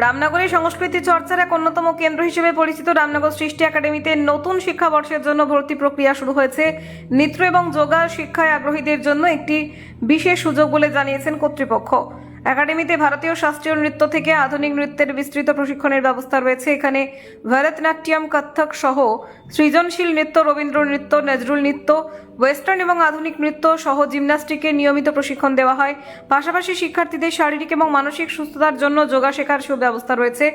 রামনগরে সংস্কৃতি চর্চার এক অন্যতম কেন্দ্র হিসেবে পরিচিত রামনগর সৃষ্টি একাডেমিতে নতুন শিক্ষাবর্ষের জন্য ভর্তি প্রক্রিয়া শুরু হয়েছে। নৃত্য এবং যোগা শিক্ষায় আগ্রহীদের জন্য একটি বিশেষ সুযোগ বলে জানিয়েছেন কর্তৃপক্ষ। একাডেমিতে ভারতীয় শাস্ত্রীয় নৃত্য থেকে আধুনিক নৃত্যের বিস্তৃত প্রশিক্ষণের ব্যবস্থা রয়েছে। এখানে ভরতনাট্যম, কত্থক সহ সৃজনশীল নৃত্য, রবীন্দ্র নৃত্য, নজরুল নৃত্য, ওয়েস্টার্ন এবং আধুনিক নৃত্য সহ জিমন্যাস্টিকের নিয়মিত প্রশিক্ষণ দেওয়া হয়। পাশাপাশি শিক্ষার্থীদের শারীরিক এবং মানসিক সুস্থতার জন্য যোগা শেখার সুব্যবস্থা রয়েছে।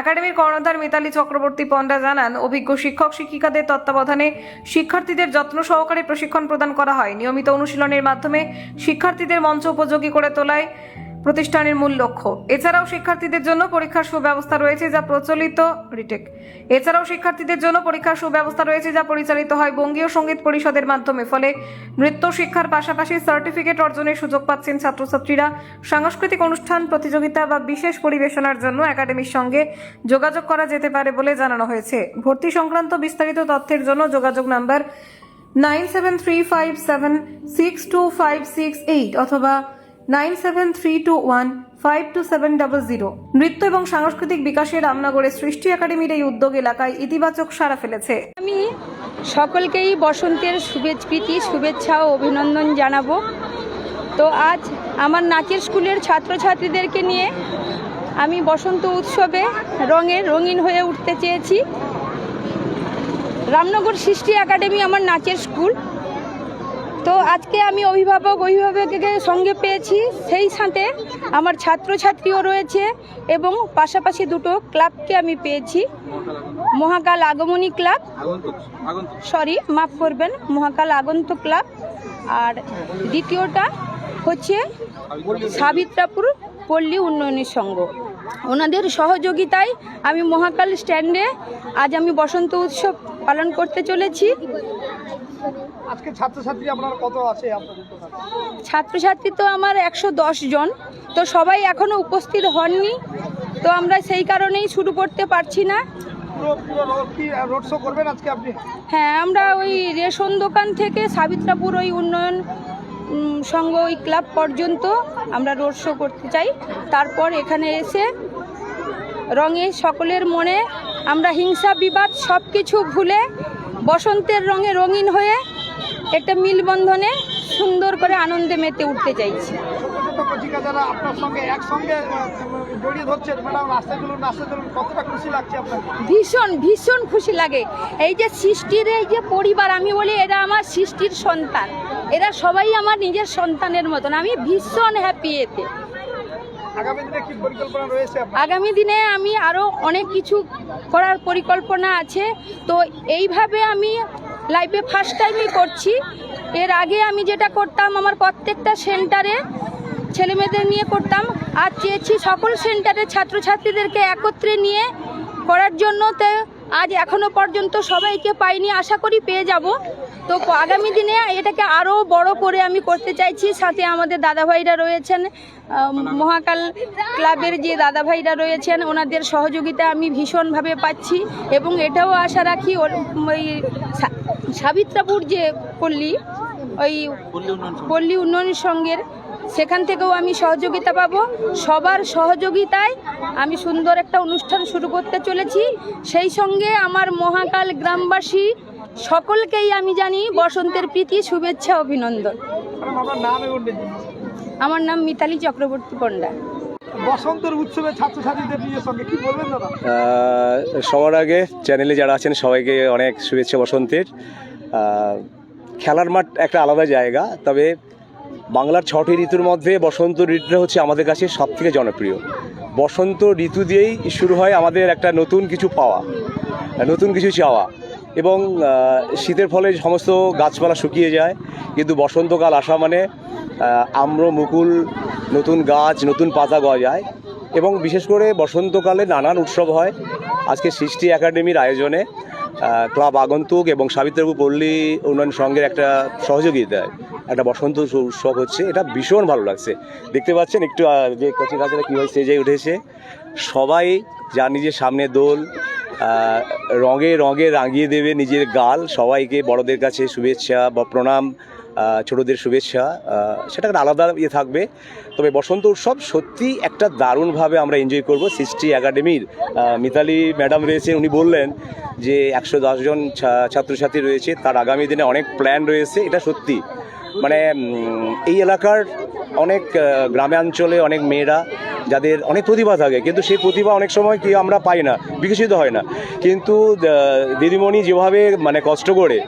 একাডেমির কর্ণধার মিতালি চক্রবর্তী পণ্ডা জানান, অভিজ্ঞ শিক্ষক শিক্ষিকাদের তত্ত্বাবধানে শিক্ষার্থীদের যত্ন সহকারে প্রশিক্ষণ প্রদান করা হয়। নিয়মিত অনুশীলনের মাধ্যমে শিক্ষার্থীদের মঞ্চ উপযোগী করে তোলায় প্রতিষ্ঠানের মূল লক্ষ্য। এছাড়াও শিক্ষার্থীদের জন্য পরীক্ষার সুব্যবস্থা রয়েছে যা পরিচালিত হয় বঙ্গীয় সঙ্গীত পরিষদের মাধ্যমে। ফলে নৃত্য শিক্ষার পাশাপাশি সার্টিফিকেট অর্জনের সুযোগ পাচ্ছেন ছাত্রছাত্রীরা। সাংস্কৃতিক অনুষ্ঠান, প্রতিযোগিতা বা বিশেষ পরিবেশনার জন্য একাডেমির সঙ্গে যোগাযোগ করা যেতে পারে বলে জানানো হয়েছে। ভর্তি সংক্রান্ত বিস্তারিত তথ্যের জন্য যোগাযোগ নাম্বার 9735762568 অথবা 9732152700। নৃত্য এবং সাংস্কৃতিক বিকাশে রামনগরের সৃষ্টি একাডেমির এই উদ্যোগ এলাকায় ইতিবাচক সাড়া ফেলেছে। আমি সকলকেই বসন্তের প্রীতি শুভেচ্ছা ও অভিনন্দন জানাবো। তো আজ আমার নাচের স্কুলের ছাত্রছাত্রীদেরকে নিয়ে আমি বসন্ত উৎসবে রঙিন হয়ে উঠতে চেয়েছি। রামনগর সৃষ্টি একাডেমি আমার নাচের স্কুল। তো আজকে আমি অভিভাবকের সঙ্গে পেয়েছি, সেই সাথে আমার ছাত্রছাত্রীও রয়েছে এবং পাশাপাশি দুটো ক্লাবকে আমি পেয়েছি। মহাকাল আগমনী ক্লাব, মহাকাল আগন্ত ক্লাব, আর দ্বিতীয়টা হচ্ছে সাবিত্রাপুর পল্লী উন্নয়নের সংঘ। ওনাদের সহযোগিতায় আমি মহাকাল স্ট্যান্ডে আজ আমি বসন্ত উৎসব পালন করতে চলেছি। আজকে ছাত্রছাত্রী আপনার কত আছে? ছাত্রছাত্রী তো আমার 110 জন। তো সবাই এখনো উপস্থিত হননি, তো আমরা সেই কারণেই শুরু করতে পারছি না। রোড শো করবেন আজকে আপনি? হ্যাঁ, আমরা ওই রেশন দোকান থেকে সাবিত্রাপুর ওই উন্নয়ন সংঘ ওই ক্লাব পর্যন্ত আমরা রোড শো করতে চাই। তারপর এখানে এসে রঙে সকলের মনে আমরা হিংসা বিবাদ সব কিছু ভুলে বসন্তের রঙে রঙিন হয়ে একটা মিলবন্ধনে সুন্দর করে আনন্দে মেতে উঠতে চাইছি। যারা আপনার সঙ্গে একসঙ্গে জড়িয়ে ধরছেন, ম্যাডাম রাস্তাগুলো কতটা খুশি লাগছে আপনার? ভীষণ খুশি লাগে। এই যে সৃষ্টির এই যে পরিবার, আমি বলি এরা আমার সৃষ্টির সন্তান, এরা সবাই আমার নিজের সন্তানের মতন। আমি ভীষণ হ্যাপি এতে। আগামী দিনে কি পরিকল্পনা রয়েছে? আগামী দিনে আমি আরও অনেক কিছু করার পরিকল্পনা আছে। তো এইভাবে আমি লাইফে ফার্স্ট টাইমই করছি। এর আগে আমি যেটা করতাম আমার প্রত্যেকটা সেন্টারে ছেলেমেয়েদের নিয়ে করতাম। আজ চেয়েছি সকল সেন্টারে ছাত্রছাত্রীদেরকে একত্রে নিয়ে করার জন্য। তো আজ এখনো পর্যন্ত সবাইকে পাইনি, আশা করি পেয়ে যাব। তো আগামী দিনে এটাকে আরও বড় করে আমি করতে চাইছি। সাথে আমাদের দাদাভাইরা রয়েছেন, মহাকাল ক্লাবের যে দাদাভাইরা রয়েছেন, ওনাদের সহযোগিতা আমি ভীষণভাবে পাচ্ছি। এবং এটাও আশা রাখি ওই সাবিত্রাপুর যে পল্লী উন্নয়ন সংঘের, সেখান থেকেও আমি সহযোগিতা পাবো। সবার সহযোগিতায় আমি সুন্দর একটা অনুষ্ঠান শুরু করতে চলেছি। সেই সঙ্গে আমার মহাকাল গ্রামবাসী সকলকেই আমি জানি বসন্তের প্রীতি শুভেচ্ছা অভিনন্দন। আমার নাম মিতালি চক্রবর্তী পণ্ডা। বসন্তের উৎসবে ছাত্রছাত্রীদের নিয়ে সঙ্গে কি বলবেন দাদা? সবার আগে চ্যানেলে যারা আছেন সবাইকে অনেক শুভেচ্ছা বসন্তের। খেলার মাঠ একটা আলাদা জায়গা, তবে বাংলার 6টি ঋতুর মধ্যে বসন্ত ঋতুটা হচ্ছে আমাদের কাছে সবথেকে জনপ্রিয়। বসন্ত ঋতু দিয়েই শুরু হয় আমাদের একটা নতুন কিছু পাওয়া, নতুন কিছু চাওয়া। এবং শীতের ফলে সমস্ত গাছপালা শুকিয়ে যায়, কিন্তু বসন্তকাল আসা মানে আম্র মুকুল, নতুন গাছ, নতুন পাতা গজায়। এবং বিশেষ করে বসন্তকালে নানান উৎসব হয়। আজকে সৃষ্টি একাডেমির আয়োজনে ক্লাব আগন্তুক এবং সাবিত্রাপুর পল্লী উন্নয়ন সংঘের একটা সহযোগিতায় একটা বসন্ত উৎসব হচ্ছে। এটা ভীষণ ভালো লাগছে। দেখতে পাচ্ছেন একটু যে কচি কাছারা কীভাবে স্টেজে উঠেছে, সবাই যার নিজের সামনে দোল, রঙে রঙে রাঙিয়ে দেবে নিজের গাল। সবাইকে বড়দের কাছে শুভেচ্ছা বা প্রণাম ছোটদের শুভেচ্ছা, সেটা একটা আলাদা ইয়ে থাকবে। তবে বসন্ত উৎসব সত্যি একটা দারুণভাবে আমরা এনজয় করব। সৃষ্টি একাডেমির মিতালি ম্যাডাম রয়েছে, উনি বললেন যে 110 জন ছাত্রছাত্রী রয়েছে, তার আগামী দিনে অনেক প্ল্যান রয়েছে। এটা সত্যি মানে এই এলাকার অনেক গ্রামাঞ্চলে অনেক মেয়েরা যাদের অনেক প্রতিভা থাকে, কিন্তু সেই প্রতিভা অনেক সময় কি আমরা পাই না, বিকশিত হয় না। কিন্তু দিদিমণি যেভাবে মানে কষ্ট করে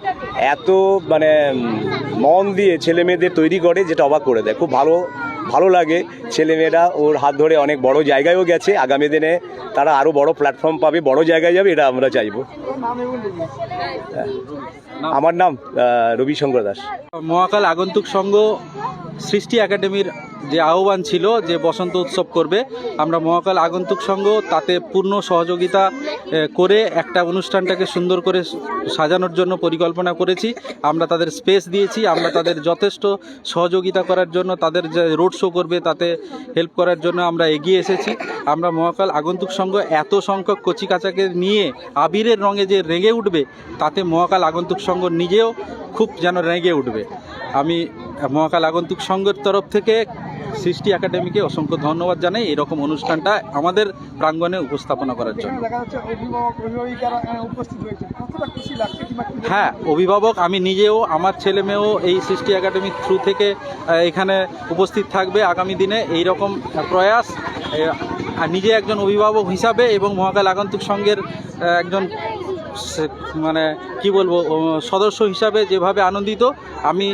এত মানে মন দিয়ে ছেলে মেয়েদের তৈরি করে, যেটা অবাক করে দেয়। খুব ভালো লাগে। ছেলেমেয়েরা ওর হাত ধরে অনেক বড় জায়গায়ও গেছে, আগামী দিনে তারা আরও বড় প্ল্যাটফর্ম পাবে, বড় জায়গায় যাবে, এটা আমরা চাইবো। আমার নাম রবিশঙ্কর দাস। মহাকাল আগন্তুক সংঘ সৃষ্টি একাডেমির যে আহ্বান ছিল যে বসন্ত উৎসব করবে, আমরা মহাকাল আগন্তুক সংঘ তাতে পূর্ণ সহযোগিতা করে একটা অনুষ্ঠানটাকে সুন্দর করে সাজানোর জন্য পরিকল্পনা করেছি। আমরা তাদের স্পেস দিয়েছি, আমরা তাদের যথেষ্ট সহযোগিতা করার জন্য, তাদের যে রোড শো করবে তাতে হেল্প করার জন্য আমরা এগিয়ে এসেছি। আমরা মহাকাল আগন্তুক সংঘ এত সংখ্যক কচিকাচাকে নিয়ে আবিরের রঙে যে রেগে উঠবে, তাতে মহাকাল আগন্তুক সংঘ নিজেও খুব যেন রেগে উঠবে। আমি মহাকাল আগন্তুক সংঘের তরফ থেকে সৃষ্টি একাডেমিকে অসংখ্য ধন্যবাদ জানাই এরকম অনুষ্ঠানটা আমাদের প্রাঙ্গণে উপস্থাপনা করার জন্য। দেখা যাচ্ছে অভিভাবকেরা উপস্থিত হয়েছে, কতটা খুশি লাগছে কিংবা কি? হ্যাঁ, অভিভাবক আমি নিজেও, আমার ছেলে মেয়েও এই সৃষ্টি একাডেমির থ্রু থেকে এখানে উপস্থিত থাকবে আগামী দিনে। এই রকম প্রয়াস নিজে একজন অভিভাবক হিসাবে এবং মহাকাল আগন্তুক সংঘের একজন মানে কি বলবো সদস্য হিসাবে যেভাবে আনন্দিত আমি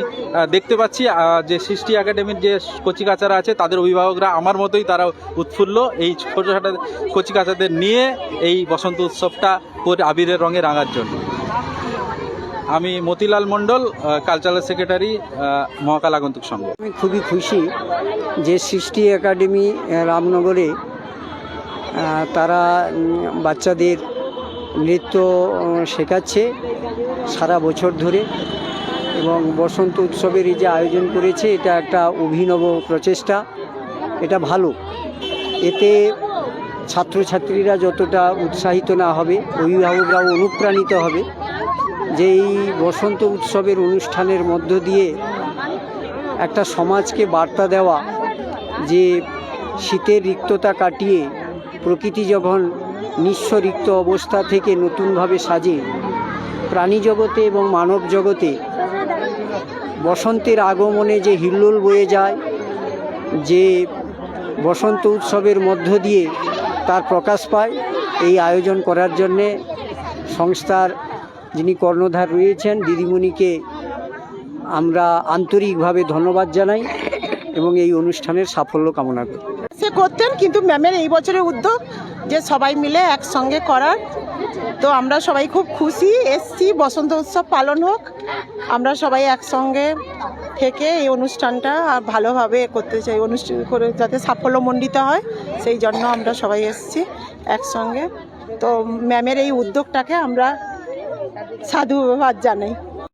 দেখতে পাচ্ছি, যে সৃষ্টি একাডেমির যে কচিকাচারা আছে তাদের অভিভাবকরা আমার মতোই তারা উৎফুল্ল এই ছোটোখাটো কচিকাচাদের নিয়ে এই বসন্ত উৎসবটা আবিরের রঙে রাঙার জন্য। আমি মতিলাল মণ্ডল, কালচারাল সেক্রেটারি, মহাকাল আগন্তুক সংঘ। আমি খুবই খুশি যে সৃষ্টি একাডেমি রামনগরে তারা বাচ্চাদের নৃত্য শেখাচ্ছে সারা বছর ধরে, এবং বসন্ত উৎসবের এই যে আয়োজন করেছে এটা একটা অভিনব প্রচেষ্টা, এটা ভালো। এতে ছাত্রছাত্রীরা যতটা উৎসাহিত না হবে, অভিভাবকরাও অনুপ্রাণিত হবে যে এই বসন্ত উৎসবের অনুষ্ঠানের মধ্য দিয়ে একটা সমাজকে বার্তা দেওয়া যে শীতের রিক্ততা কাটিয়ে প্রকৃতি যখন নিঃস্ব রিক্ত অবস্থা থেকে নতুনভাবে সাজে, প্রাণী জগতে এবং মানব জগতে বসন্তের আগমনে যে হিল্লোল বয়ে যায়, যে বসন্ত উৎসবের মধ্য দিয়ে তার প্রকাশ পায়, এই আয়োজন করার জন্যে সংস্থার যিনি কর্ণধার রয়েছেন দিদিমণিকে আমরা আন্তরিকভাবে ধন্যবাদ জানাই এবং এই অনুষ্ঠানের সাফল্য কামনা করি। সে করতেন, কিন্তু ম্যামের এই বছরের উদ্যোগ যে সবাই মিলে একসঙ্গে করার, তো আমরা সবাই খুব খুশি এসছি। বসন্ত উৎসব পালন হোক, আমরা সবাই একসঙ্গে থেকে এই অনুষ্ঠানটা আর ভালোভাবে করতে চাই, অনুষ্ঠান করে যাতে সাফল্যমণ্ডিত হয়, সেই জন্য আমরা সবাই এসছি একসঙ্গে। তো ম্যামের এই উদ্যোগটাকে আমরা সাধুবাদ জানাই।